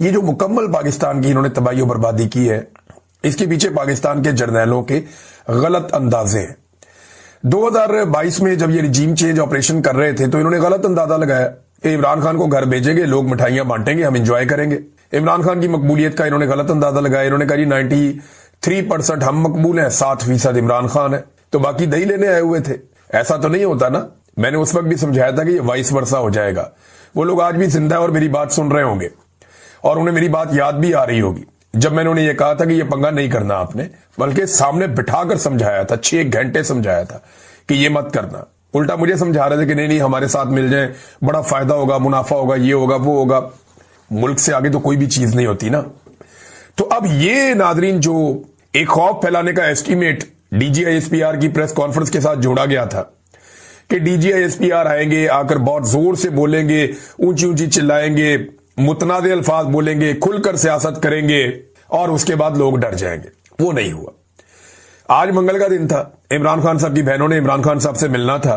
ये जो मुकम्मल पाकिस्तान की इन्होंने तबाही और बर्बादी की है, इसके पीछे पाकिस्तान के जर्नैलों के गलत अंदाजे हैं। 2022 में जब ये रिजीम चेंज ऑपरेशन कर रहे थे तो इन्होंने गलत अंदाजा लगाया कि इमरान खान को घर भेजेंगे, लोग मिठाइयां बांटेंगे, हम इंजॉय करेंगे। इमरान खान की मकबूलियत का इन्होंने गलत अंदाजा लगाया। इन्होंने कहा जी 93% हम मकबूल हैं, 7% इमरान खान है, तो बाकी दही लेने आए हुए थे। ऐसा तो नहीं होता ना। मैंने उस वक्त भी समझाया था कि ये वाइस वर्सा हो जाएगा। वो लोग आज भी जिंदा है और मेरी बात सुन रहे होंगे और उन्हें मेरी बात याद भी आ रही होगी जब मैंने उन्हें यह कहा था कि यह पंगा नहीं करना आपने, बल्कि सामने बिठाकर समझाया था, 6 घंटे समझाया था कि ये मत करना। उल्टा मुझे समझा रहे थे कि नहीं हमारे साथ मिल जाए, बड़ा फायदा होगा, मुनाफा होगा, ये होगा, वो होगा। मुल्क से आगे तो कोई भी चीज नहीं होती ना। तो अब ये नाजरीन जो एक खौफ फैलाने का एस्टीमेट DGISPR की प्रेस कॉन्फ्रेंस के साथ जोड़ा गया था कि DGISPR आएंगे, आकर बहुत जोर से बोलेंगे, ऊंची ऊंची चिल्लाएंगे, मुतनादे अल्फाज बोलेंगे, खुलकर सियासत करेंगे और उसके बाद लोग डर जाएंगे, वो नहीं हुआ। आज मंगल का दिन था, इमरान खान साहब की बहनों ने इमरान खान साहब से मिलना था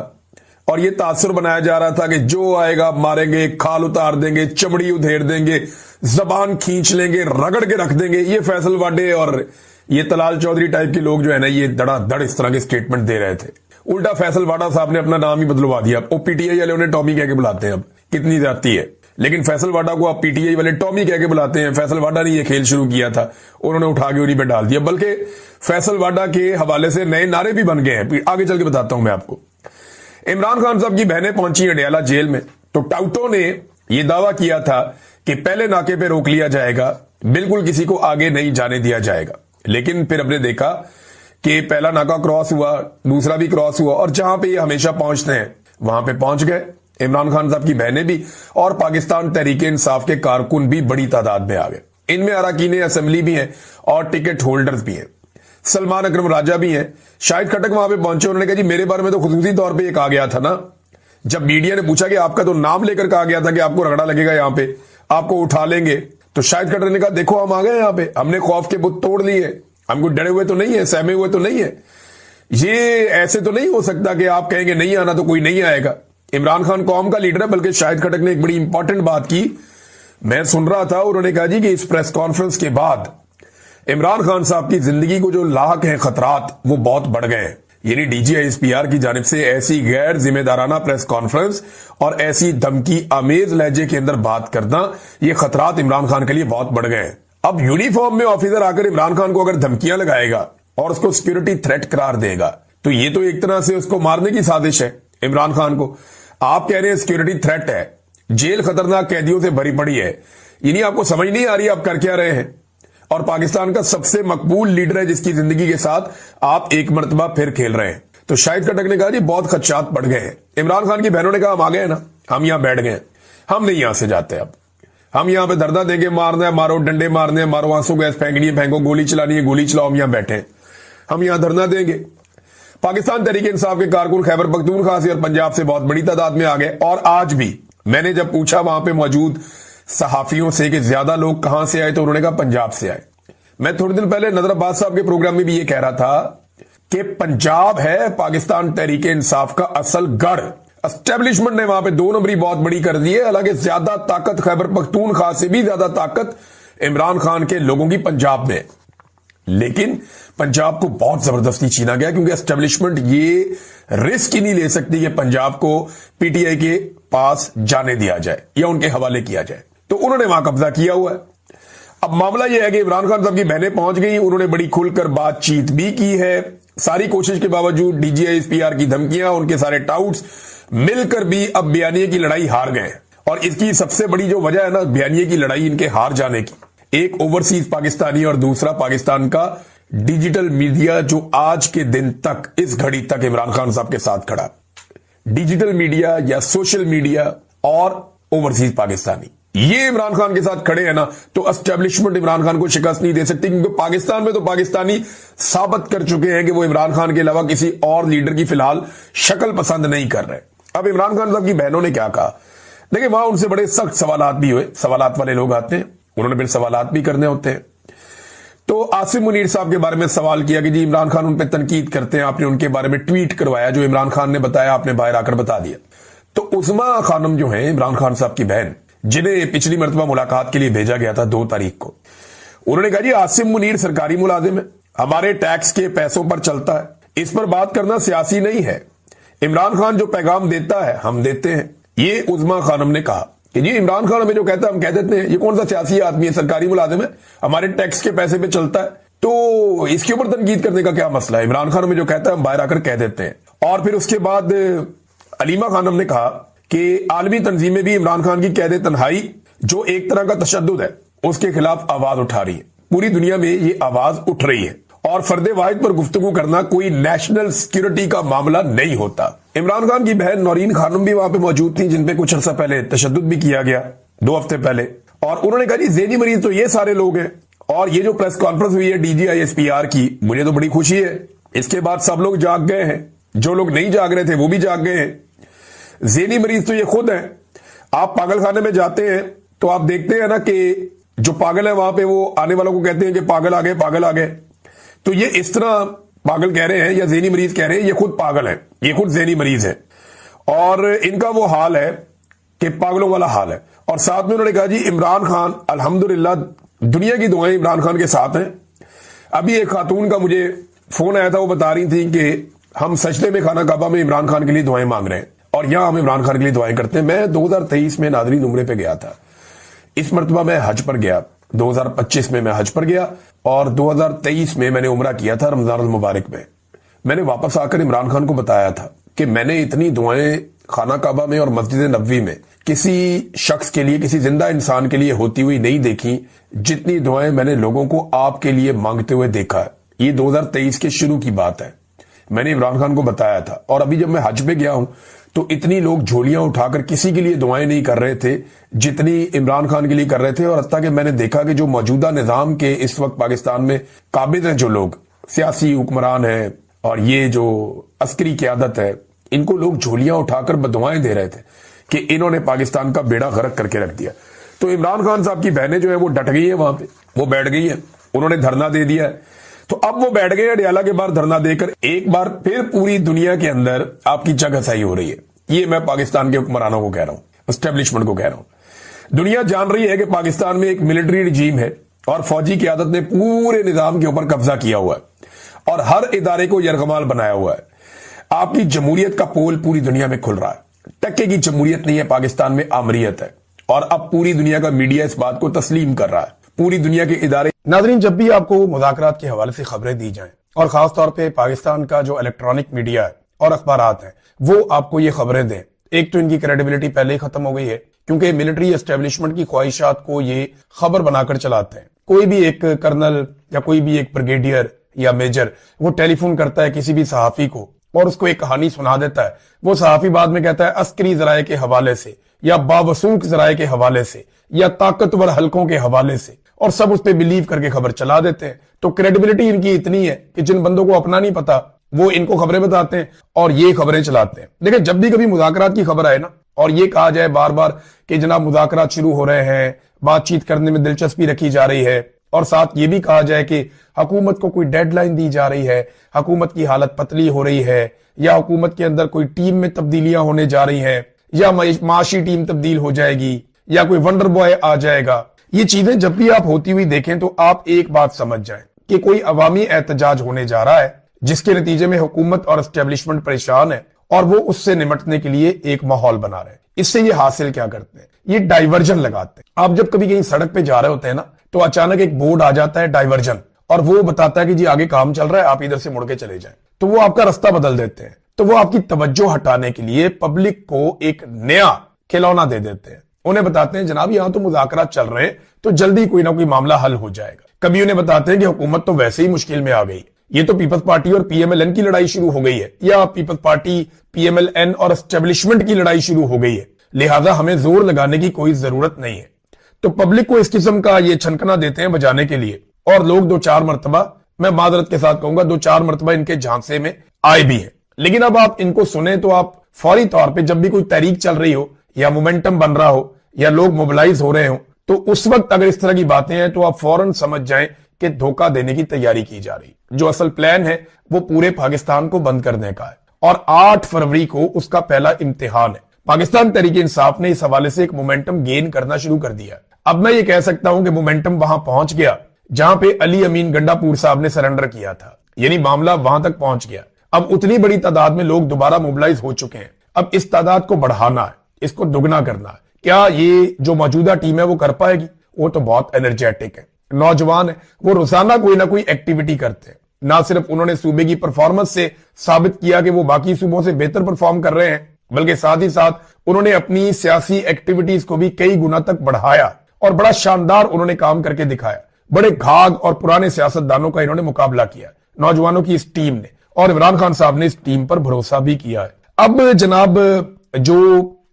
और यह तासुर बनाया जा रहा था कि जो आएगा मारेंगे, खाल उतार देंगे, चमड़ी उधेड़ देंगे, जबान खींच लेंगे, रगड़ के रख देंगे। ये फैसल वाडे और ये तलाल चौधरी टाइप के लोग जो है ना, ये धड़ाधड़ इस तरह के स्टेटमेंट दे रहे थे। उल्टा फैसल वाडा साहब ने अपना नाम ही बदलवा दिया। वो PTI वाले उन्हें टॉमी कह के बुलाते हैं। अब कितनी जाती है, लेकिन फैसल वाडा को आप PTI वाले टॉमी कह के बुलाते हैं। फैसल वाडा ने ये खेल शुरू किया था, उन्होंने उठा के उन्हीं पे डाल दिया। बल्कि फैसल वाडा के हवाले से नए नारे भी बन गए हैं, आगे चल के बताता हूं मैं आपको। इमरान खान साहब की बहनें पहुंची अडयाला जेल में, तो टाउटों ने यह दावा किया था कि पहले नाके पे रोक लिया जाएगा, बिल्कुल किसी को आगे नहीं जाने दिया जाएगा। लेकिन फिर हमने देखा कि पहला नाका क्रॉस हुआ, दूसरा भी क्रॉस हुआ और जहां पे ये हमेशा पहुंचते हैं वहां पे पहुंच गए। इमरान खान साहब की बहनें भी और पाकिस्तान तहरीक इंसाफ के कारकुन भी बड़ी तादाद में आ गए। इनमें अरकान असेंबली भी हैं और टिकट होल्डर्स भी हैं। सलमान अकरम राजा भी हैं। शाहिद खटक वहां पे पहुंचे, उन्होंने कहा जी मेरे बारे में तो खुसूसी तौर पर यह कहा गया था ना, जब मीडिया ने पूछा कि आपका तो नाम लेकर कहा गया था कि आपको रगड़ा लगेगा, यहां पे आपको उठा लेंगे, तो शाहिद खटक ने कहा देखो हम आ गए, यहां पे हमने खौफ के बुत तोड़ लिए, हमको डरे हुए तो नहीं है, सहमे हुए तो नहीं है। ये ऐसे तो नहीं हो सकता कि आप कहेंगे नहीं आना तो कोई नहीं आएगा। इमरान खान कौम का लीडर है। बल्कि शाहिद खटक ने एक बड़ी इंपॉर्टेंट बात की, मैं सुन रहा था, उन्होंने कहा जी कि इस प्रेस कॉन्फ्रेंस के बाद इमरान खान साहब की जिंदगी को जो लाक हैं खतरात, वो बहुत बढ़ गए हैं। यानी DGISPR की जानिब से ऐसी गैर जिम्मेदाराना प्रेस कॉन्फ्रेंस और ऐसी धमकी आमेज लहजे के अंदर बात करना, ये खतरात इमरान खान के लिए बहुत बढ़ गए हैं। अब यूनिफॉर्म में ऑफिसर आकर इमरान खान को अगर धमकियां लगाएगा और उसको सिक्योरिटी थ्रेट करार देगा, तो ये तो एक तरह से उसको मारने की साजिश है इमरान खान को। आप कह रहे हैं सिक्योरिटी थ्रेट है, जेल खतरनाक कैदियों से भरी पड़ी है, यानी आपको समझ नहीं आ रही आप कर क्या रहे हैं। और पाकिस्तान का सबसे मकबूल लीडर है जिसकी जिंदगी के साथ आप एक मरतबा फिर खेल रहे हैं। तो शाहिद खटक ने कहा जी बहुत खदशात बढ़ गए हैं। इमरान खान की बहनों ने कहा हम आ गए ना, हम यहां बैठ गए, हम नहीं यहां से जाते, अब हम यहां पे धरना देंगे, मारना है मारो, डंडे मारने हैं मारो, आंसू गैस फेंकनी है फेंको, गोली चलानी है गोली चलाओ, हम यहां बैठे, हम यहां धरना देंगे। पाकिस्तान तहरीक इंसाफ के कारकुन खैबर पख्तूनख्वा से और पंजाब से बहुत बड़ी तादाद में आ गए। और आज भी मैंने जब पूछा वहां पे मौजूद सहाफियों से कि ज्यादा लोग कहां से आए, तो उन्होंने कहा पंजाब से आए। मैं थोड़े दिन पहले नजर अब्बास साहब के प्रोग्राम में भी ये कह रहा था कि पंजाब है पाकिस्तान तहरीक इंसाफ का असल गढ़। एस्टेब्लिशमेंट ने वहां पे 2 नंबरी बहुत बड़ी कर दी है। हालांकि ज्यादा ताकत खैबर पख्तूनख्वा से भी ज्यादा ताकत इमरान खान के लोगों की पंजाब में, लेकिन पंजाब को बहुत जबरदस्ती छीना गया क्योंकि एस्टेब्लिशमेंट ये रिस्क ही नहीं ले सकती कि पंजाब को PTI के पास जाने दिया जाए या उनके हवाले किया जाए, तो उन्होंने वहां कब्जा किया हुआ है। अब मामला यह है कि इमरान खान साहब की बहनें पहुंच गई, उन्होंने बड़ी खुलकर बातचीत भी की है। सारी कोशिश के बावजूद DGISPR की धमकियां, उनके सारे टाउट्स मिलकर भी अब बयानिए की लड़ाई हार गए। और इसकी सबसे बड़ी जो वजह है ना बयानिए की लड़ाई इनके हार जाने की, एक ओवरसीज पाकिस्तानी और दूसरा पाकिस्तान का डिजिटल मीडिया जो आज के दिन तक, इस घड़ी तक इमरान खान साहब के साथ खड़ा। डिजिटल मीडिया या सोशल मीडिया और ओवरसीज पाकिस्तानी, ये इमरान खान के साथ खड़े हैं ना, तो एस्टेब्लिशमेंट इमरान खान को शिकस्त नहीं दे सकती। क्योंकि पाकिस्तान में तो पाकिस्तानी साबित कर चुके हैं कि वो इमरान खान के अलावा किसी और लीडर की फिलहाल शक्ल पसंद नहीं कर रहे। अब इमरान खान साहब की बहनों ने क्या कहा, देखिए वहां उनसे बड़े सख्त सवालात भी हुए, सवालात वाले लोग आते हैं, उन्होंने फिर सवालात भी करने होते हैं। तो आसिम मुनीर साहब के बारे में सवाल किया कि जी इमरान खान उन पर तनकीद करते हैं, आपने उनके बारे में ट्वीट करवाया, जो इमरान खान ने बताया आपने बाहर आकर बता दिया। तो उस्मा खानम जो है इमरान खान साहब की बहन, जिन्हें पिछली मर्तबा मुलाकात के लिए भेजा गया था 2 तारीख को। उन्होंने कहा जी आसिम मुनीर सरकारी मुलाजिम है, हमारे टैक्स के पैसों पर चलता है, इस पर बात करना सियासी नहीं है। इमरान खान जो पैगाम देता है हम देते हैं। ये उज़मा खानम ने कहा कि जी इमरान खान हमें जो कहता है हम कह देते हैं। ये कौन सा सियासी आदमी है, सरकारी मुलाजिम है, हमारे टैक्स के पैसे पे चलता है, तो इसके ऊपर तनकीद करने का क्या मसला है। इमरान खान हमें जो कहता है हम बाहर आकर कह देते हैं। और फिर उसके बाद अलीमा खानम ने कहा कि आलमी तंजीमें भी इमरान खान की कैद तन्हाई जो एक तरह का तशद्दुद है उसके खिलाफ आवाज उठा रही है। पूरी दुनिया में ये आवाज उठ रही है और फर्दे वाहिद पर गुफ्तगू करना कोई नेशनल सिक्योरिटी का मामला नहीं होता। इमरान खान की बहन नौरीन खानम भी वहां पे मौजूद थी, जिनपे कुछ अर्सा पहले तशद्दुद भी किया गया 2 हफ्ते पहले। और उन्होंने कहा जी ज़हनी मरीज तो ये सारे लोग हैं। और ये जो प्रेस कॉन्फ्रेंस हुई है DGISPR की, मुझे तो बड़ी खुशी है। इसके बाद सब लोग जाग गए हैं, जो लोग नहीं जाग रहे थे वो भी जाग गए हैं। ज़हनी मरीज तो ये खुद है। आप पागल खाने में जाते हैं तो आप देखते हैं ना कि जो पागल है वहां पे वो आने वालों को कहते हैं कि पागल आ गए, पागल आ गए। तो ये इस तरह पागल कह रहे हैं या ज़हनी मरीज कह रहे हैं, ये खुद पागल है, ये खुद ज़हनी मरीज है। और इनका वो हाल है कि पागलों वाला हाल है। और साथ में उन्होंने कहा जी इमरान खान अल्हम्दुलिल्लाह दुनिया की दुआएं इमरान खान के साथ हैं। अभी एक खातून का मुझे फोन आया था, वो बता रही थी कि हम सजदे में खाना काबा में इमरान खान के लिए दुआएं मांग रहे हैं और यहां हम इमरान खान के लिए दुआएं करते हैं। मैं 2023 में नादरीन उम्रे पे गया था। इस मरतबा मैं हज पर गया, 2025 में मैं हज पर गया और 2023 में मैंने उम्रा किया था रमजान मुबारक में। मैंने वापस आकर इमरान खान को बताया था कि मैंने इतनी दुआएं खाना काबा में और मस्जिद नबवी में किसी शख्स के लिए, किसी जिंदा इंसान के लिए होती हुई नहीं देखी जितनी दुआएं मैंने लोगों को आपके लिए मांगते हुए देखा है। ये 2023 के शुरू की बात है, मैंने इमरान खान को बताया था। और अभी जब मैं हज पे गया हूं तो इतनी लोग झोलियां उठाकर किसी के लिए दुआएं नहीं कर रहे थे जितनी इमरान खान के लिए कर रहे थे। और हत्ता कि मैंने देखा कि जो मौजूदा निजाम के इस वक्त पाकिस्तान में काबिज हैं, जो लोग सियासी हुक्मरान हैं और ये जो अस्करी क़यादत है, इनको लोग झोलियां उठाकर बदुआएं दे रहे थे कि इन्होंने पाकिस्तान का बेड़ा गर्क करके रख दिया। तो इमरान खान साहब की बहनें जो है वो डट गई है, वहां पे वो बैठ गई है, उन्होंने धरना दे दिया है। तो अब वो बैठ गए अडियाला के बाहर धरना देकर। एक बार फिर पूरी दुनिया के अंदर आपकी जगहसाई हो रही है। ये मैं पाकिस्तान के हुक्मरानों को कह रहा हूं, एस्टेब्लिशमेंट को कह रहा हूं। दुनिया जान रही है कि पाकिस्तान में एक मिलिट्री रिजीम है और फौजी क़यादत ने पूरे निजाम के ऊपर कब्जा किया हुआ है और हर इदारे को यरगमाल बनाया हुआ है। आपकी जमहूरियत का पोल पूरी दुनिया में खुल रहा है। टक्के की जमहूरियत नहीं है पाकिस्तान में, आमरीयत है। और अब पूरी दुनिया का मीडिया इस बात को तस्लीम कर रहा है, पूरी दुनिया के इदारे। नाज़रीन, जब भी आपको मुज़ाकरात के हवाले से खबरें दी जाएं और खासतौर पे पाकिस्तान का जो इलेक्ट्रॉनिक मीडिया है और अखबारात हैं वो आपको ये खबरें दें, एक तो इनकी क्रेडिबिलिटी पहले ही खत्म हो गई है क्योंकि मिलिट्री एस्टेब्लिशमेंट की ख्वाहिशात को ये खबर बनाकर चलाते हैं। कोई भी एक कर्नल या कोई भी एक ब्रिगेडियर या मेजर वो टेलीफोन करता है किसी भी सहाफी को और उसको एक कहानी सुना देता है। वो सहाफी बाद में कहता है अस्करी जराये के हवाले से या बावसूख जराये के हवाले से या ताकतवर हलकों के हवाले से, और सब उस पर बिलीव करके खबर चला देते हैं। तो क्रेडिबिलिटी इनकी इतनी है कि जिन बंदों को अपना नहीं पता वो इनको खबरें बताते हैं और ये खबरें चलाते हैं। देखिए, जब भी कभी मुज़ाकरात की खबर आए ना और ये कहा जाए बार बार कि जनाब मुज़ाकरात शुरू हो रहे हैं, बातचीत करने में दिलचस्पी रखी जा रही है, और साथ ये भी कहा जाए कि हुकूमत को कोई डेडलाइन दी जा रही है, हुकूमत की हालत पतली हो रही है, या हुकूमत के अंदर कोई टीम में तब्दीलियां होने जा रही हैं, या माशी टीम तब्दील हो जाएगी, या कोई वंडर बॉय आ जाएगा, ये चीजें जब भी आप होती हुई देखें तो आप एक बात समझ जाएं कि कोई अवामी एहतजाज होने जा रहा है जिसके नतीजे में हुकूमत और एस्टेब्लिशमेंट परेशान है और वो उससे निपटने के लिए एक माहौल बना रहे हैं। इससे ये हासिल क्या करते हैं, ये डाइवर्जन लगाते हैं। आप जब कभी कहीं सड़क पे जा रहे होते हैं ना तो अचानक एक बोर्ड आ जाता है डाइवर्जन, और वो बताता है कि जी आगे काम चल रहा है, आप इधर से मुड़ के चले जाएं। तो वो आपका रास्ता बदल देते हैं। तो वो आपकी तवज्जो हटाने के लिए पब्लिक को एक नया खिलौना दे देते हैं। उन्हें बताते हैं जनाब यहां तो मुज़ाकरात चल रहे हैं तो जल्दी कोई ना कोई मामला हल हो जाएगा। कभी उन्हें बताते हैं कि हुकूमत तो वैसे ही मुश्किल में आ गई, ये तो पीपल्स पार्टी और पीएमएलएन की लड़ाई शुरू हो गई है, या पीपल्स पार्टी पीएमएलएन और एस्टेब्लिशमेंट की लड़ाई शुरू हो गई है, लिहाजा हमें जोर लगाने की कोई जरूरत नहीं है। तो पब्लिक को इस किस्म का ये छनकना देते हैं बजाने के लिए, और लोग 2-4 मरतबा, मैं माजरत के साथ कहूंगा 2-4 मरतबा इनके झांसे में आए भी हैं। लेकिन अब आप इनको सुने तो आप फौरी तौर पर जब भी कोई तहरीक चल रही हो या मोमेंटम बन रहा हो या लोग मोबिलाइज हो रहे हो तो उस वक्त अगर इस तरह की बातें हैं तो आप फौरन समझ जाएं कि धोखा देने की तैयारी की जा रही। जो असल प्लान है वो पूरे पाकिस्तान को बंद करने का है और 8 फरवरी को उसका पहला इम्तिहान है। पाकिस्तान तहरीक इंसाफ ने इस हवाले से एक मोमेंटम गेन करना शुरू कर दिया। अब मैं ये कह सकता हूं कि मोमेंटम वहां पहुंच गया जहां पे अली अमीन गंडापुर साहब ने सरेंडर किया था, यानी मामला वहां तक पहुंच गया। अब उतनी बड़ी तादाद में लोग दोबारा मोबिलाइज हो चुके हैं। अब इस तादाद को बढ़ाना है, इसको दुगना करना है। क्या ये जो मौजूदा टीम है वो कर पाएगी? वो तो बहुत एनर्जेटिक है, नौजवान है, वो रोजाना कोई ना कोई एक्टिविटी करते हैं। ना सिर्फ उन्होंने सूबे की परफॉर्मेंस से साबित किया कि वो बाकी सूबों से बेहतर परफॉर्म कर रहे हैं, बल्कि साथ ही साथ उन्होंने अपनी सियासी एक्टिविटीज को भी कई गुना तक बढ़ाया और बड़ा शानदार उन्होंने काम करके दिखाया। बड़े घाघ और पुराने सियासतदानों का इन्होंने मुकाबला किया नौजवानों की इस टीम ने, और इमरान खान साहब ने इस टीम पर भरोसा भी किया है। अब जनाब जो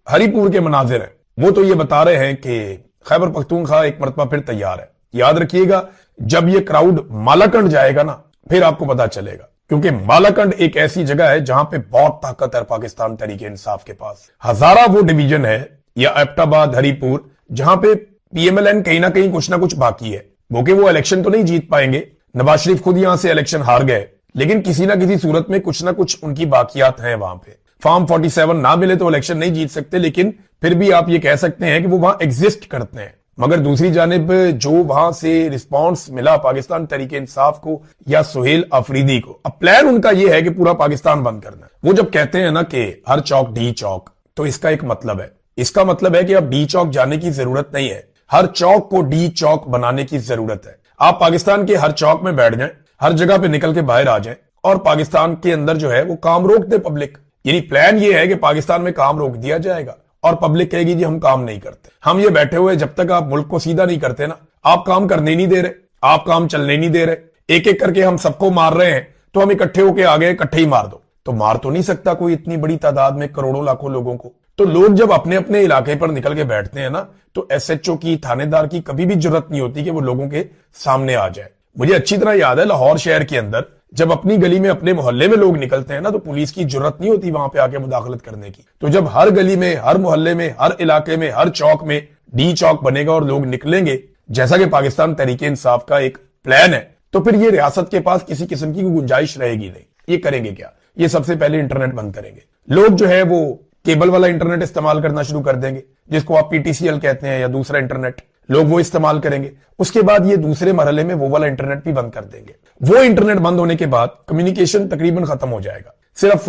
हरिपुर के मनाजिर है वो तो ये बता रहे हैं कि खैबर पख्तूनख्वा एक मरतबा फिर तैयार है। याद रखिएगा, जब ये क्राउड मालाकंड जाएगा ना, फिर आपको पता चलेगा, क्योंकि मालाकंड एक ऐसी जगह है जहां पे बहुत ताकत है पाकिस्तान तहरीक इंसाफ के पास। हजारा वो डिवीजन है या एबटाबाद हरिपुर जहां पे पीएमएलएन कहीं ना कहीं कुछ ना कुछ बाकी है। वो इलेक्शन तो नहीं जीत पाएंगे, नवाज शरीफ खुद यहां से इलेक्शन हार गए, लेकिन किसी ना किसी सूरत में कुछ ना कुछ उनकी बाकियात हैं वहां पे। फॉर्म 47 ना मिले तो इलेक्शन नहीं जीत सकते, लेकिन फिर भी आप ये कह सकते हैं कि वो वहां एग्जिस्ट करते हैं। मगर दूसरी जानिब जो वहां से रिस्पांस मिला पाकिस्तान तहरीक इंसाफ को या सुहेल अफरीदी को, अब प्लान उनका यह है कि पूरा पाकिस्तान बंद करना है। वो जब कहते हैं ना कि हर चौक डी चौक, तो इसका एक मतलब है, इसका मतलब है कि अब डी चौक जाने की जरूरत नहीं है, हर चौक को डी चौक बनाने की जरूरत है। आप पाकिस्तान के हर चौक में बैठ जाएं, हर जगह पे निकल के बाहर आ जाएं और पाकिस्तान के अंदर जो है वो काम रोक दे पब्लिक। यानी प्लान ये है कि पाकिस्तान में काम रोक दिया जाएगा और पब्लिक कहेगी जी हम काम नहीं करते। हम ये बैठे हुए, जब तक आप मुल्क को सीधा नहीं करते ना, आप काम करने नहीं दे रहे, आप काम चलने नहीं दे रहे, एक एक करके हम सबको मार रहे हैं, तो हम इकट्ठे होके आ गए, इकट्ठे ही मार दो। तो मार तो नहीं सकता कोई इतनी बड़ी तादाद में करोड़ों लाखों लोगों को। तो लोग जब अपने अपने इलाके पर निकल के बैठते हैं ना, तो एसएचओ की, थानेदार की कभी भी जरूरत नहीं होती कि वो लोगों के सामने आ जाए। मुझे अच्छी तरह याद है लाहौर शहर के अंदर जब अपनी गली में, अपने मोहल्ले में लोग निकलते हैं ना, तो पुलिस की जरूरत नहीं होती वहां पे आके मुदाखलत करने की। तो जब हर गली में, हर मोहल्ले में, हर इलाके में, हर चौक में डी चौक बनेगा और लोग निकलेंगे, जैसा कि पाकिस्तान तहरीक इंसाफ का एक प्लान है, तो फिर ये रियासत के पास किसी किस्म की गुंजाइश रहेगी नहीं। ये करेंगे क्या? ये सबसे पहले इंटरनेट बंद करेंगे। लोग जो है वो केबल वाला इंटरनेट इस्तेमाल करना शुरू कर देंगे, जिसको आप पीटीसीएल कहते हैं, या दूसरा इंटरनेट, लोग वो इस्तेमाल करेंगे। उसके बाद ये दूसरे मरहले में वो वाला इंटरनेट भी बंद कर देंगे। वो इंटरनेट बंद होने के बाद कम्युनिकेशन तकरीबन खत्म हो जाएगा। सिर्फ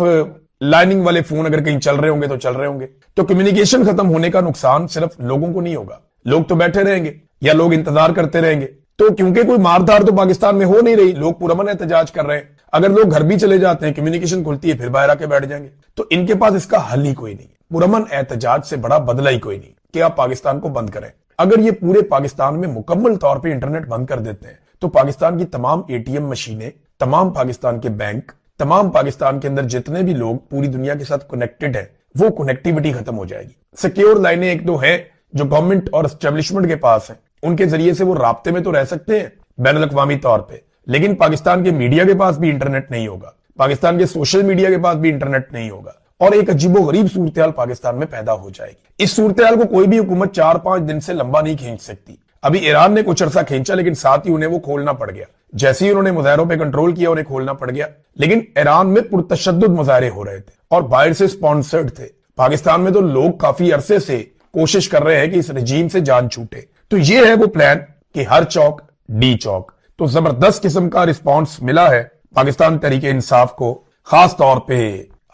लाइनिंग वाले फोन अगर कहीं चल रहे होंगे तो चल रहे होंगे। तो कम्युनिकेशन खत्म होने का नुकसान सिर्फ लोगों को नहीं होगा, लोग तो बैठे रहेंगे या लोग इंतजार करते रहेंगे। तो क्योंकि कोई मारधार तो पाकिस्तान में हो नहीं रही, लोग पुरअमन एहतजाज कर रहे हैं। अगर लोग घर भी चले जाते हैं, कम्युनिकेशन खुलती है, फिर बाहर आके बैठ जाएंगे। तो इनके पास इसका हल ही कोई नहीं, पुरअमन एहतजाज से बड़ा बदला ही कोई नहीं कि आप पाकिस्तान को बंद करें। अगर ये पूरे पाकिस्तान में मुकम्मल तौर पे इंटरनेट बंद कर देते हैं, तो पाकिस्तान की तमाम एटीएम मशीनें, तमाम पाकिस्तान के बैंक, तमाम पाकिस्तान के अंदर जितने भी लोग पूरी दुनिया के साथ कनेक्टेड है, वो कनेक्टिविटी खत्म हो जाएगी। सिक्योर लाइनें एक दो है जो गवर्नमेंट और एस्टेब्लिशमेंट के पास है, उनके जरिए से वो राब्ते में तो रह सकते हैं बैनुल अक़वामी तौर पे, लेकिन पाकिस्तान के मीडिया के पास भी इंटरनेट नहीं होगा, पाकिस्तान के सोशल मीडिया के पास भी इंटरनेट नहीं होगा, और एक अजीबोगरीब सूरत पाकिस्तान में पैदा हो जाएगी। इस सूरत को कोई भी हुकूमत 4-5 दिन से लंबा नहीं खींच सकती। अभी ईरान ने कुछ अरसा खींचा, लेकिन साथ ही उन्हें वो खोलना पड़ गया। जैसे ही उन्होंने मुजाहरों पे कंट्रोल किया, उन्हें खोलना पड़ गया। लेकिन ईरान में पुरतशद्दुद मुजाहरे हो रहे थे और बाहर से स्पॉन्सर्ड थे। पाकिस्तान में तो लोग काफी अरसे से कोशिश कर रहे हैं कि इस रजीम से जान छूटे। तो ये है वो प्लान कि हर चौक डी चौक। तो जबरदस्त किस्म का रिस्पॉन्स मिला है पाकिस्तान तहरीक इंसाफ को, खास तौर पे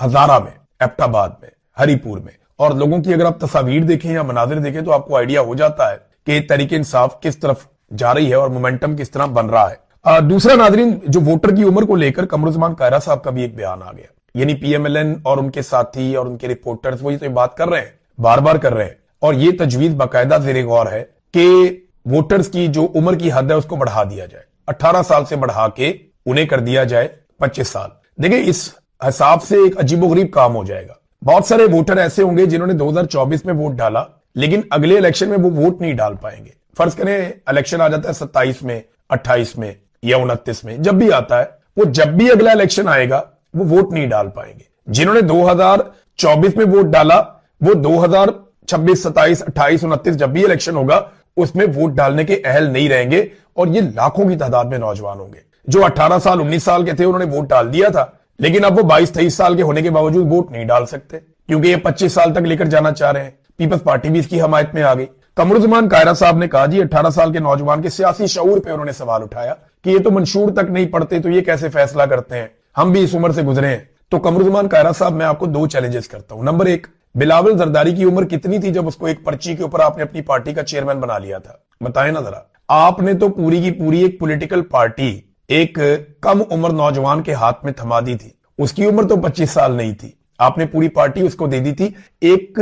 हजारा में, एबटाबाद में, हरिपुर में। और लोगों की अगर आप तस्वीर देखें या मनाजिर देखें तो आपको आइडिया हो जाता है कि तहरीक इंसाफ किस तरफ जा रही है और मोमेंटम किस तरह बन रहा है। दूसरा नाजरीन, जो वोटर की उम्र को लेकर कमरुज़्ज़मान कायरा साहब का भी एक बयान आ गया, यानी पीएमएलएन और उनके साथी और उनके रिपोर्टर्स वही तो बात कर रहे हैं, बार बार कर रहे हैं, और ये तजवीज बाकायदा ज़ेरे गौर है कि वोटर्स की जो उम्र की हद है उसको बढ़ा दिया जाए, 18 साल से बढ़ा के उन्हें कर दिया जाए 25 साल। देखिए, इस हिसाब से एक अजीबोगरीब काम हो जाएगा। बहुत सारे वोटर ऐसे होंगे जिन्होंने 2024 में वोट डाला, लेकिन अगले इलेक्शन में वो वोट नहीं डाल पाएंगे। फर्ज करें इलेक्शन आ जाता है 27 में, 28 में या 29 में, जब भी आता है, वो जब भी अगला इलेक्शन आएगा वो वोट नहीं डाल पाएंगे। जिन्होंने 2024 में वोट डाला, वो 2026, 27, 28, 29 जब भी इलेक्शन होगा उसमें वोट डालने के अहल नहीं रहेंगे। और ये लाखों की तादाद में नौजवान होंगे जो 18 साल, 19 साल के थे, उन्होंने वोट डाल दिया था, लेकिन अब वो 22-23 साल के होने के बावजूद वोट नहीं डाल सकते, क्योंकि ये 25 साल तक लेकर जाना चाह रहे हैं। पीपल्स पार्टी भी इसकी हमायत में आ गई। कमरुज़्ज़मान कायरा साहब ने कहा जी 18 साल के नौजवान के सियासी शऊर पे उन्होंने सवाल उठाया कि ये तो मंशूर तक नहीं पढ़ते, तो ये कैसे फैसला करते हैं, हम भी इस उम्र से गुजरे हैं। तो कमरुज़्ज़मान कायरा साहब, मैं आपको 2 चैलेंजेस करता हूं। नंबर 1, बिलावल जरदारी की उम्र कितनी थी जब उसको एक पर्ची के ऊपर आपने अपनी पार्टी का चेयरमैन बना लिया था? बताएं ना जरा। आपने तो पूरी की पूरी एक पॉलिटिकल पार्टी एक कम उम्र नौजवान के हाथ में थमा दी थी। उसकी उम्र तो 25 साल नहीं थी। आपने पूरी पार्टी उसको दे दी थी एक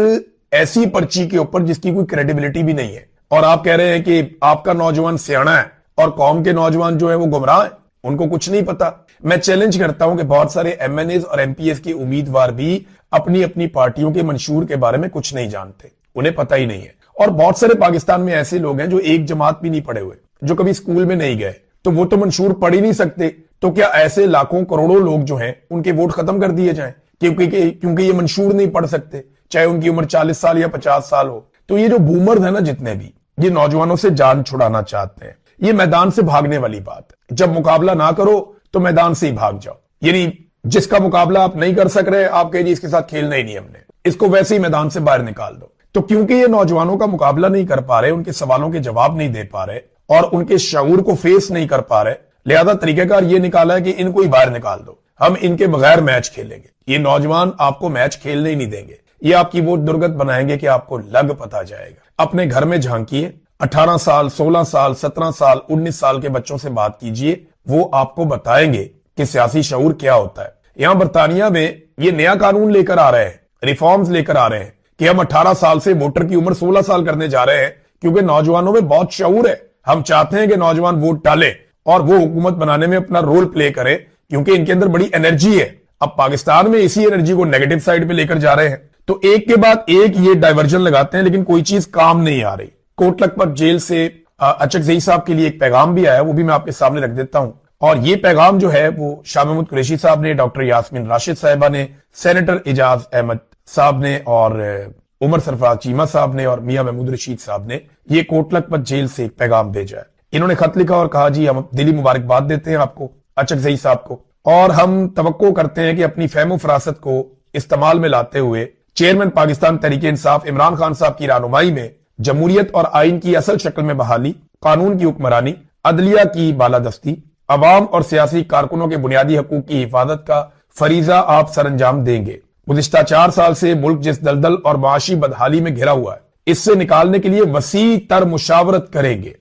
ऐसी पर्ची के ऊपर जिसकी कोई क्रेडिबिलिटी भी नहीं है, और आप कह रहे हैं कि आपका नौजवान सियाना है और कौम के नौजवान जो है वो गुमराह है, उनको कुछ नहीं पता। मैं चैलेंज करता हूं कि बहुत सारे एमएनएस और एमपीएस के उम्मीदवार भी अपनी अपनी पार्टियों के मंशूर के बारे में कुछ नहीं जानते, उन्हें पता ही नहीं है। और बहुत सारे पाकिस्तान में ऐसे लोग हैं जो एक जमात भी नहीं पढ़े हुए, जो कभी स्कूल में नहीं गए, तो वो तो मंशूर पढ़ ही नहीं सकते। तो क्या ऐसे लाखों करोड़ों लोग जो हैं उनके वोट खत्म कर दिए जाएं क्योंकि ये मंशूर नहीं पढ़ सकते, चाहे उनकी उम्र 40 साल या 50 साल हो? तो ये जो बूमर्स है ना, जितने भी ये नौजवानों से जान छुड़ाना चाहते हैं, ये मैदान से भागने वाली बात है। जब मुकाबला ना करो तो मैदान से ही भाग जाओ। यानी जिसका मुकाबला आप नहीं कर सक रहे, आप कहिए इसके साथ खेलना ही नहीं हमने, इसको वैसे ही मैदान से बाहर निकाल दो। तो क्योंकि ये नौजवानों का मुकाबला नहीं कर पा रहे, उनके सवालों के जवाब नहीं दे पा रहे और उनके शऊर को फेस नहीं कर पा रहे, लिहाजा तरीकेकार ये निकाला है कि इनको ही बाहर निकाल दो, हम इनके बगैर मैच खेलेंगे। ये नौजवान आपको मैच खेलने ही नहीं देंगे, ये आपकी वोट दुर्गत बनाएंगे कि आपको लग पता जाएगा। अपने घर में झांकिए, 18 साल, 16 साल, 17 साल, 19 साल के बच्चों से बात कीजिए, वो आपको बताएंगे कि सियासी शऊर क्या होता है। यहां बरतानिया में ये नया कानून लेकर आ रहे हैं, रिफॉर्म्स लेकर आ रहे हैं कि हम 18 साल से वोटर की उम्र 16 साल करने जा रहे हैं, क्योंकि नौजवानों में बहुत शऊर है। हम चाहते हैं कि नौजवान वोट डालें और वो हुकूमत बनाने में अपना रोल प्ले करे, क्योंकि इनके अंदर बड़ी एनर्जी है। अब पाकिस्तान में इसी एनर्जी को नेगेटिव साइड पे लेकर जा रहे हैं, तो एक के बाद एक ये डाइवर्जन लगाते हैं, लेकिन कोई चीज काम नहीं आ रही। कोट लखपत जेल से अचकजई साहब के लिए एक पैगाम भी आया, वो भी मैं आपके सामने रख देता हूं। और ये पैगाम जो है वो शाह महमूद कुरैशी साहब ने, डॉक्टर यास्मीन राशिद साहिबा ने, सेनेटर एजाज अहमद साहब ने और उमर सरफराज चीमा साहब ने और मियां महमूद रशीद साहब ने ये कोट लखपत जेल से एक पैगाम भेजा है। इन्होंने खत लिखा और कहा जी हम दिली मुबारकबाद देते हैं आपको, अचकजई साहब को, और हम तवक्को करते हैं कि अपनी फहम फरासत को इस्तेमाल में लाते हुए चेयरमैन पाकिस्तान तहरीके इंसाफ इमरान खान साहब की रहनुमाई में जमहूरियत और आइन की असल शक्ल में बहाली, कानून की हुक्मरानी, अदलिया की बालादस्ती, अवाम और सियासी कारकुनों के बुनियादी हकूक की हिफाजत का फरीजा आप सरंजाम देंगे। गुज़िश्ता 4 साल से मुल्क जिस दलदल और माशी बदहाली में घिरा हुआ है, इससे निकालने के लिए वसी तर मुशावरत करेंगे।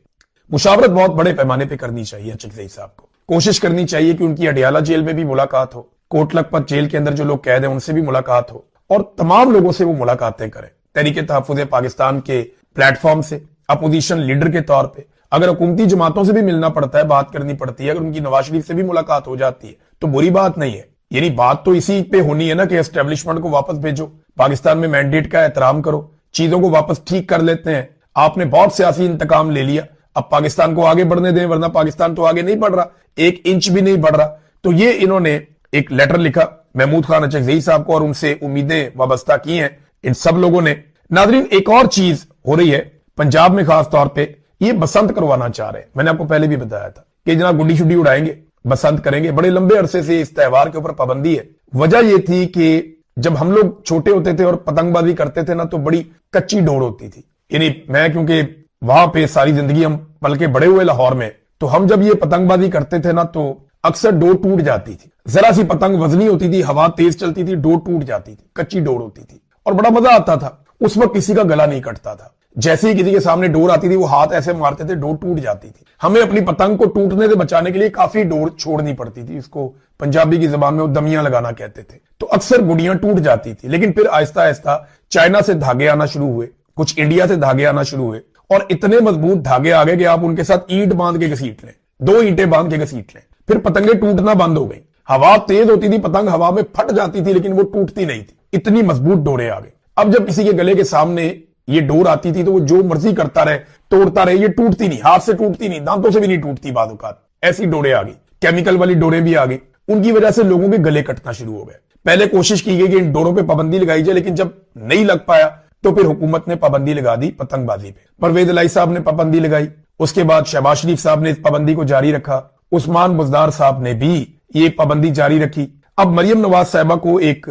मुशावरत बहुत बड़े पैमाने पर करनी चाहिए अचकजई साहब को, कोशिश करनी चाहिए कि उनकी अडियाला जेल में भी मुलाकात हो, कोट लखपत जेल के अंदर जो लोग कैद हैं उनसे भी मुलाकात हो, और तमाम लोगों से वो मुलाकातें करें। तहरीके तहफ़्फ़ुज़ पाकिस्तान के प्लेटफॉर्म से, अपोजिशन लीडर के तौर पे, अगर हुकूमती जमातों से भी मिलना पड़ता है, बात करनी पड़ती है, अगर उनकी नवाज शरीफ से भी मुलाकात हो जाती है तो बुरी बात नहीं है। यानी बात तो इसी पे होनी है ना कि एस्टेब्लिशमेंट को वापस भेजो, पाकिस्तान में मैंडेट का एहतराम करो, चीजों को वापस ठीक कर लेते हैं। आपने बहुत सियासी इंतकाम ले लिया, अब पाकिस्तान को आगे बढ़ने दें, वरना पाकिस्तान तो आगे नहीं बढ़ रहा, 1 इंच भी नहीं बढ़ रहा। तो ये इन्होंने एक लेटर लिखा महमूद खान अचकजई साहब को और उनसे उम्मीदें वाबस्ता की हैं इन सब लोगों ने। नाजरीन, एक और चीज हो रही है पंजाब में, खास तौर पे ये बसंत करवाना चाह रहे हैं। मैंने आपको पहले भी बताया था कि जनाब गुड्डी शुड्डी उड़ाएंगे, बसंत करेंगे। बड़े लंबे अरसे से इस त्यौहार के ऊपर पाबंदी है। वजह यह थी कि जब हम लोग छोटे होते थे और पतंगबाजी करते थे ना, तो बड़ी कच्ची डोर होती थी। यानी मैं क्योंकि वहां पे सारी जिंदगी हम पल के बड़े हुए लाहौर में, तो हम जब ये पतंगबाजी करते थे ना तो अक्सर डोर टूट जाती थी। जरा सी पतंग वजनी होती थी, हवा तेज चलती थी, डोर टूट जाती थी, कच्ची डोर होती थी और बड़ा मजा आता था। उस वक्त किसी का गला नहीं कटता था। जैसे ही किसी के सामने डोर आती थी वो हाथ ऐसे मारते थे, डोर टूट जाती थी। हमें अपनी पतंग को टूटने से बचाने के लिए काफी डोर छोड़नी पड़ती थी। इसको पंजाबी की जबान में वो दमियां लगाना कहते थे। तो अक्सर गुड़ियां टूट जाती थी, लेकिन फिर आहिस्ता आहिस्ता चाइना से धागे आना शुरू हुए, कुछ इंडिया से धागे आना शुरू हुए और इतने मजबूत धागे आ गए कि आप उनके साथ ईंट बांध के घसीट लें, 2 ईंटें बांध के घसीट लें, फिर पतंगे टूटना बंद हो गई। हवा तेज होती थी, पतंग हवा में फट जाती थी, लेकिन वो टूटती नहीं थी, इतनी मजबूत डोरे आ गई। अब जब किसी के गले के सामने ये डोर आती थी तो वो जो मर्जी करता रहे, तोड़ता रहे, ये टूटती नहीं, हाथ से टूटती नहीं, दांतों से भी नहीं टूटती। बाद औकात ऐसी डोरे आ गई, केमिकल वाली डोरें भी आ गई। उनकी वजह से लोगों के गले कटना शुरू हो गए। पहले कोशिश की गई कि इन डोरों पे पाबंदी लगाई जाए, लेकिन जब नहीं लग पाया तो फिर हुकूमत ने पाबंदी लगा दी पतंगबाजी पे। परवेज इलाही साहब ने पाबंदी लगाई, उसके बाद शहबाज शरीफ साहब ने इस पाबंदी को जारी रखा, उस्मान बुजदार साहब ने भी ये पाबंदी जारी रखी। अब मरियम नवाज साहिबा को एक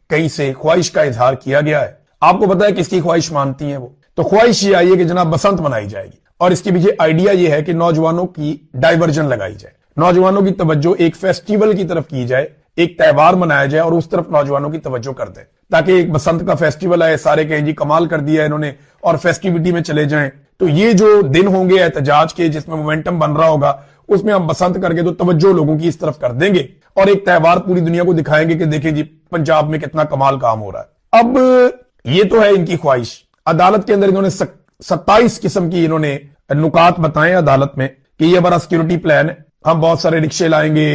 कहीं से ख्वाहिश का इजहार किया गया है। आपको पता है किसकी ख्वाहिश मानती है वो? तो ख्वाहिश ये आई है कि जनाब बसंत मनाई जाएगी और इसके पीछे आइडिया ये है कि नौजवानों की डाइवर्जन लगाई जाए, नौजवानों की तवज्जो एक फेस्टिवल की तरफ की जाए, एक त्यौहार मनाया जाए और उस तरफ नौजवानों की तवज्जो कर दे, ताकि एक बसंत का फेस्टिवल आए, सारे कहें जी कमाल कर दिया इन्होंने और फेस्टिविटी में चले जाएं। तो ये जो दिन होंगे एहतजाज के जिसमें मोमेंटम बन रहा होगा, उसमें हम बसंत करके तो तवज्जो लोगों की इस तरफ कर देंगे और एक त्यौहार पूरी दुनिया को दिखाएंगे कि देखें जी पंजाब में कितना कमाल काम हो रहा है। अब ये तो है इनकी ख्वाहिश। अदालत के अंदर इन्होंने 27 किस्म की इन्होंने नुकात बताए अदालत में कि ये बड़ा सिक्योरिटी प्लान है, हम बहुत सारे रिक्शे लाएंगे,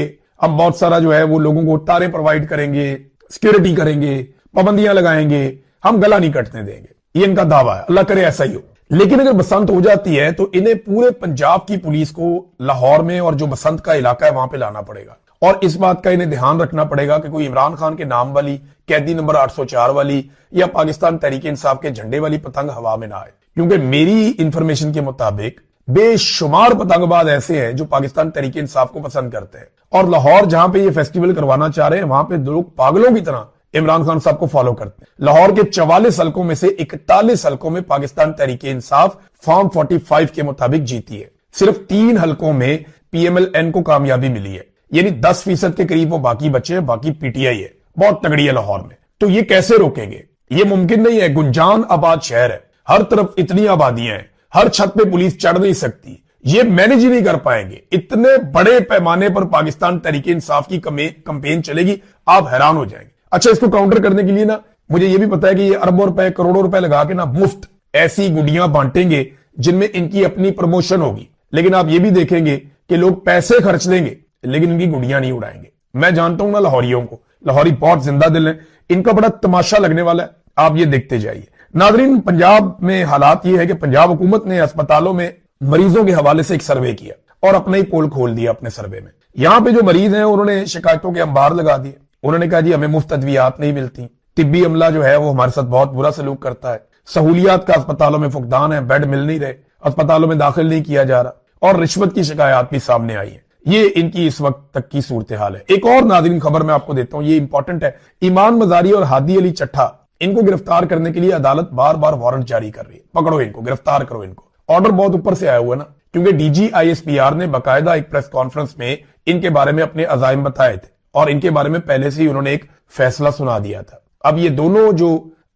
हम बहुत सारा जो है वो लोगों को तारे प्रोवाइड करेंगे, सिक्योरिटी करेंगे, पाबंदियां लगाएंगे, हम गला नहीं कटने देंगे। ये इनका दावा है, अल्लाह करे ऐसा ही हो। लेकिन अगर बसंत हो जाती है तो इन्हें पूरे पंजाब की पुलिस को लाहौर में और जो बसंत का इलाका है वहां पे लाना पड़ेगा और इस बात का इन्हें ध्यान रखना पड़ेगा कि कोई इमरान खान के नाम वाली, कैदी नंबर 804 वाली या पाकिस्तान तहरीक इंसाफ के झंडे वाली पतंग हवा में ना आए, क्योंकि मेरी इंफॉर्मेशन के मुताबिक बेशुमार पतंगबाज ऐसे हैं जो पाकिस्तान तहरीक इंसाफ को पसंद करते हैं और लाहौर जहां पे ये फेस्टिवल करवाना चाह रहे हैं वहां पे लोग पागलों की तरह इमरान खान साहब को फॉलो करते हैं। लाहौर के 44 हलकों में से 41 हलकों में पाकिस्तान तहरीक इंसाफ फॉर्म 45 के मुताबिक जीती है। सिर्फ 3 हलकों में PMLN को कामयाबी मिली है, यानी 10% के करीब वो बाकी बचे हैं, बाकी PTI है, बहुत तगड़ी है लाहौर में। तो ये कैसे रोकेंगे? ये मुमकिन नहीं है। गुंजान आबाद शहर है, हर तरफ इतनी आबादियां हैं, हर छत पे पुलिस चढ़ नहीं सकती, ये मैनेज ही नहीं कर पाएंगे। इतने बड़े पैमाने पर पाकिस्तान तहरीक इंसाफ की कंपेन चलेगी, आप हैरान हो जाएंगे। अच्छा, इसको काउंटर करने के लिए ना मुझे ये भी पता है कि ये अरबों रुपए करोड़ों रुपए लगा के ना मुफ्त ऐसी गुडियां बांटेंगे जिनमें इनकी अपनी प्रमोशन होगी, लेकिन आप ये भी देखेंगे कि लोग पैसे खर्च देंगे लेकिन इनकी गुडियां नहीं उड़ाएंगे। मैं जानता हूं ना लाहौरियों को, लाहौरी बहुत जिंदा दिल है, इनका बड़ा तमाशा लगने वाला है, आप ये देखते जाइए। नाजरीन, पंजाब में हालात ये है कि पंजाब हुकूमत ने अस्पतालों में मरीजों के हवाले से एक सर्वे किया और अपना ही पोल खोल दिया अपने सर्वे में। यहां पे जो मरीज हैं उन्होंने शिकायतों के अंबार लगा दिए। उन्होंने कहा जी हमें मुफ्त अद्वियात नहीं मिलती, तिब्बी अमला जो है वो हमारे साथ बहुत बुरा सलूक करता है, सहूलियात का अस्पतालों में फुकदान है, बेड मिल नहीं रहे, अस्पतालों में दाखिल नहीं किया जा रहा और रिश्वत की शिकायत भी सामने आई है। ये इनकी इस वक्त तक की सूरत हाल है। एक और नाज़रीन खबर मैं आपको देता हूं, ये इंपॉर्टेंट है। ईमान मजारी और हादी अली चट्ठा, इनको गिरफ्तार करने के लिए अदालत बार बार वारंट जारी कर रही है, पकड़ो इनको, गिरफ्तार करो इनको। ऑर्डर बहुत ऊपर से आया हुआ है ना, क्योंकि DG ISPR ने बाकायदा एक प्रेस कॉन्फ्रेंस में इनके बारे में अपने अजाइम बताए थे और इनके बारे में पहले से ही उन्होंने एक फैसला सुना दिया था। अब ये दोनों जो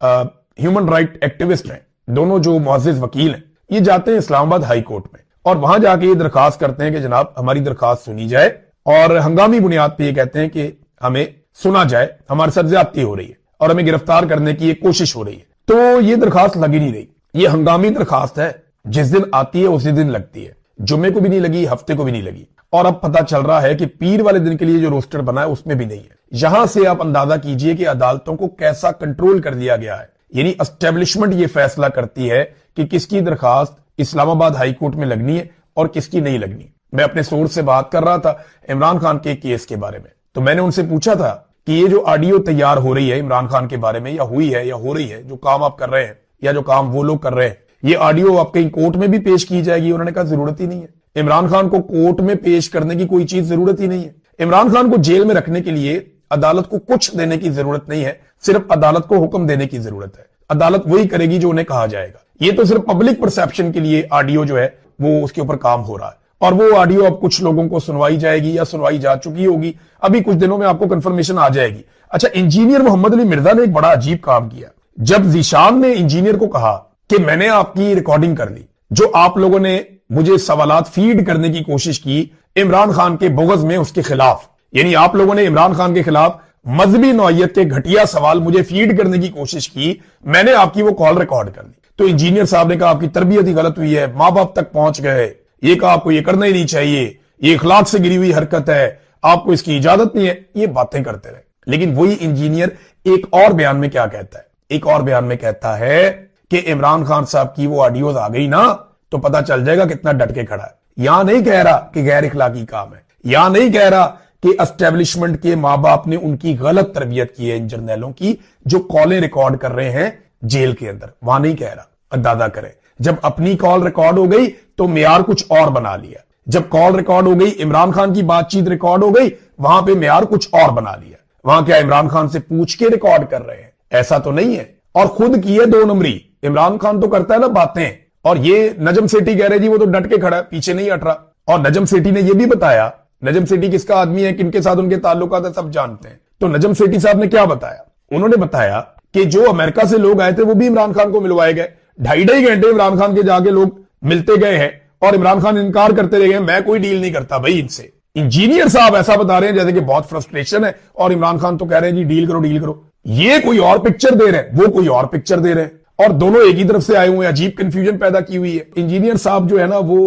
ह्यूमन राइट एक्टिविस्ट हैं, दोनों जो मुअज़्ज़िज़ वकील हैं, ये जाते हैं इस्लामाबाद हाई कोर्ट में और वहां जाके ये दरखास्त करते हैं कि जनाब हमारी दरखास्त सुनी जाए और हंगामी बुनियाद पे ये कहते हैं कि हमें सुना जाए, हमारे साथ ज्यादती हो रही है और हमें गिरफ्तार करने की एक कोशिश हो रही है। तो ये दरखास्त लगी नहीं रही, ये हंगामी दरखास्त है, जिस दिन आती है उसी दिन लगती है, जुम्मे को भी नहीं लगी, हफ्ते को भी नहीं लगी और अब पता चल रहा है कि पीर वाले दिन के लिए जो रोस्टर बना है उसमें भी नहीं है। यहां से आप अंदाजा कीजिए कि अदालतों को कैसा कंट्रोल कर दिया गया है। यानी एस्टेब्लिशमेंट ये फैसला करती है कि किसकी दरखास्त इस्लामाबाद हाई कोर्ट में लगनी है और किसकी नहीं लगनी। मैं अपने सोर्स से बात कर रहा था इमरान खान के केस के बारे में, तो मैंने उनसे पूछा था कि ये जो ऑडियो तैयार हो रही है इमरान खान के बारे में, या हुई है या हो रही है, जो काम आप कर रहे हैं या जो काम वो लोग कर रहे हैं, ये ऑडियो आप कहीं कोर्ट में भी पेश की जाएगी? उन्होंने कहा जरूरत ही नहीं है, इमरान खान को कोर्ट में पेश करने की कोई चीज जरूरत ही नहीं है। इमरान खान को जेल में रखने के लिए अदालत को कुछ देने की जरूरत नहीं है, सिर्फ अदालत को हुक्म देने की जरूरत है। अदालत वही करेगी जो उन्हें कहा जाएगा। ये तो सिर्फ पब्लिक परसेप्शन के लिए ऑडियो जो है वो उसके ऊपर काम हो रहा है और वो ऑडियो अब कुछ लोगों को सुनवाई जाएगी या सुनवाई जा चुकी होगी, अभी कुछ दिनों में आपको कंफर्मेशन आ जाएगी। अच्छा, इंजीनियर मोहम्मद अली मिर्जा ने एक बड़ा अजीब काम किया। जब जीशान ने इंजीनियर को कहा कि मैंने आपकी रिकॉर्डिंग कर ली, जो आप लोगों ने मुझे सवालात फीड करने की कोशिश की इमरान खान के बुग़्ज़ में उसके खिलाफ, यानी आप लोगों ने इमरान खान के खिलाफ मजहबी नौइयत के घटिया सवाल मुझे फीड करने की कोशिश की, मैंने आपकी वो कॉल रिकॉर्ड कर ली। तो इंजीनियर साहब ने कहा आपकी तरबियत ही गलत हुई है, मां बाप तक पहुंच गए, ये कहा आपको ये करना ही नहीं चाहिए, ये इखलाक से गिरी हुई हरकत है, आपको इसकी इजाजत नहीं है, ये बातें करते रहे। लेकिन वही इंजीनियर एक और बयान में क्या कहता है, एक और बयान में कहता है कि इमरान खान साहब की वो ऑडियोज आ गई ना तो पता चल जाएगा कितना डट के खड़ा है। यहां नहीं कह रहा कि गैर इखलाकी काम है, यहां नहीं कह रहा कि एस्टेब्लिशमेंट के मां बाप ने उनकी गलत तरबियत की है इन जर्नैलों की जो कॉलें रिकॉर्ड कर रहे हैं जेल के अंदर, वहां नहीं कह रहा। अंदाजा करें, जब अपनी कॉल रिकॉर्ड हो गई तो मेयार कुछ और बना लिया, जब कॉल रिकॉर्ड हो गई, इमरान खान की बातचीत रिकॉर्ड हो गई, वहां पे मेयार कुछ और बना लिया। वहां क्या इमरान खान से पूछ के रिकॉर्ड कर रहे हैं? ऐसा तो नहीं है। और खुद की है 2 नंबरी। इमरान खान तो करता है ना बातें, और ये नजम सेठी कह रहे जी वो तो डट के खड़ा है, पीछे नहीं हट रहा। और नजम सेठी ने यह भी बताया, नजम सेठी किसका आदमी है, किनके साथ उनके ताल्लुकात है, सब जानते हैं। तो नजम सेठी साहब ने क्या बताया? उन्होंने बताया कि जो अमेरिका से लोग आए थे वो भी इमरान खान को मिलवाए गए। 2.5 घंटे इमरान खान के जाके लोग मिलते गए हैं और इमरान खान इनकार करते रह गए, मैं कोई डील नहीं करता भाई इनसे। इंजीनियर साहब ऐसा बता रहे हैं जैसे कि बहुत फ्रस्ट्रेशन है, और इमरान खान तो कह रहे हैं जी डील करो डील करो। ये कोई और पिक्चर दे रहे हैं, वो कोई और पिक्चर दे रहे हैं, और दोनों एक ही तरफ से आए हुए हैं। अजीब कंफ्यूजन पैदा की हुई है। इंजीनियर साहब जो है ना वो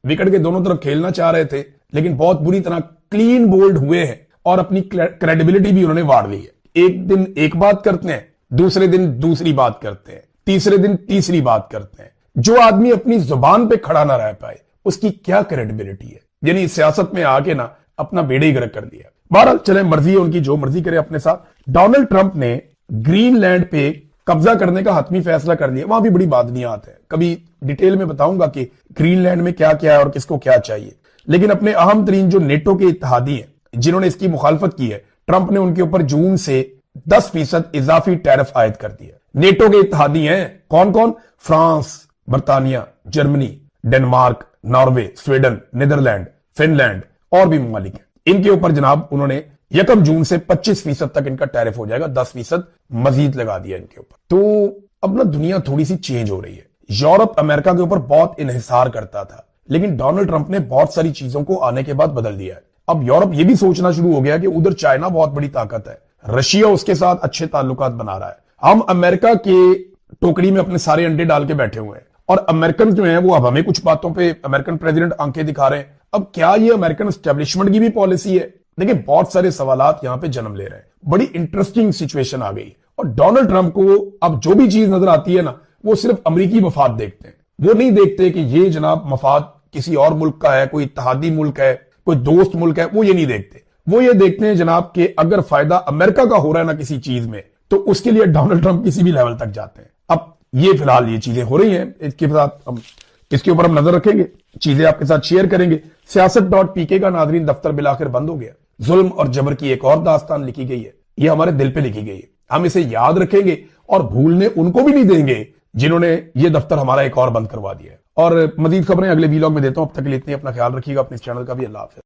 विकेट के दोनों तरफ खेलना चाह रहे थे, लेकिन बहुत बुरी तरह क्लीन बोल्ड हुए हैं और अपनी क्रेडिबिलिटी भी उन्होंने वार ली है। एक दिन एक बात करते हैं, दूसरे दिन दूसरी बात करते हैं, तीसरे दिन तीसरी बात करते हैं। जो आदमी अपनी जुबान पे खड़ा ना रह पाए उसकी क्या क्रेडिबिलिटी है? यानी सियासत में आके ना अपना बेड़े ही गर्क कर दिया। बहरहाल चले, मर्जी है उनकी, जो मर्जी करे अपने साथ। डोनाल्ड ट्रंप ने ग्रीनलैंड पे कब्जा करने का हतमी फैसला कर लिया। वहां भी बड़ी बादनियात है, कभी डिटेल में बताऊंगा कि ग्रीनलैंड में क्या क्या है और किसको क्या चाहिए। लेकिन अपने अहम तरीन जो नेटो के इत्तेहादी हैं जिन्होंने इसकी मुखालफत की है, ट्रंप ने उनके ऊपर जून से 10% इजाफी टैरिफ आयद कर दिया। नेटो के इत्तेहादी हैं कौन कौन? फ्रांस, बर्तानिया, Germany, Denmark, Norway, Sweden, Netherland, Finland और भी ममालिक हैं। इनके ऊपर जनाब उन्होंने 1 जून से 25% तक इनका टैरिफ हो जाएगा, 10% मजीद लगा दिया इनके ऊपर। तो अब ना दुनिया थोड़ी सी चेंज हो रही है। यूरोप अमेरिका के ऊपर बहुत इन्हिसार करता था, लेकिन डोनाल्ड ट्रंप ने बहुत सारी चीजों को आने के बाद बदल दिया है। अब यूरोप ये भी सोचना शुरू हो गया कि उधर चाइना बहुत बड़ी ताकत है, रशिया उसके साथ अच्छे ताल्लुकात बना रहा है। हम अमेरिका के टोकरी में अपने सारे अंडे डाल के बैठे हुए हैं, और अमेरिकन जो है वो अब हमें कुछ बातों पे अमेरिकन प्रेसिडेंट आंखें दिखा रहे हैं। अब क्या ये अमेरिकन एस्टेब्लिशमेंट की भी पॉलिसी है? देखिए बहुत सारे सवालात यहां पे जन्म ले रहे हैं। बड़ी इंटरेस्टिंग सिचुएशन आ गई, और डोनाल्ड ट्रंप को अब जो भी चीज नजर आती है ना, वो सिर्फ अमेरिकी मफाद देखते हैं। वो नहीं देखते कि ये जनाब मफाद किसी और मुल्क का है, कोई इत्तेहादी मुल्क है, कोई दोस्त मुल्क है। वो ये नहीं देखते। वो ये देखते हैं जनाब कि अगर फायदा अमेरिका का हो रहा है ना किसी चीज में, तो उसके लिए डोनाल्ड ट्रंप किसी भी लेवल तक जाते हैं। अब ये फिलहाल ये चीजें हो रही हैं, इसके साथ हम इसके ऊपर हम नजर रखेंगे, चीजें आपके साथ शेयर करेंगे। सियासत.pk का नादरीन दफ्तर बिलाखिर बंद हो गया। जुल्म और जबर की एक और दास्तान लिखी गई है, ये हमारे दिल पे लिखी गई है। हम इसे याद रखेंगे और भूलने उनको भी नहीं देंगे जिन्होंने ये दफ्तर हमारा एक और बंद करवा दिया है। और मजीद खबरें अगले वीलॉग में देता हूं। अब तक के लिए इतनी, अपना ख्याल रखिएगा, अपने चैनल का भी। अल्लाह हाफ़िज़।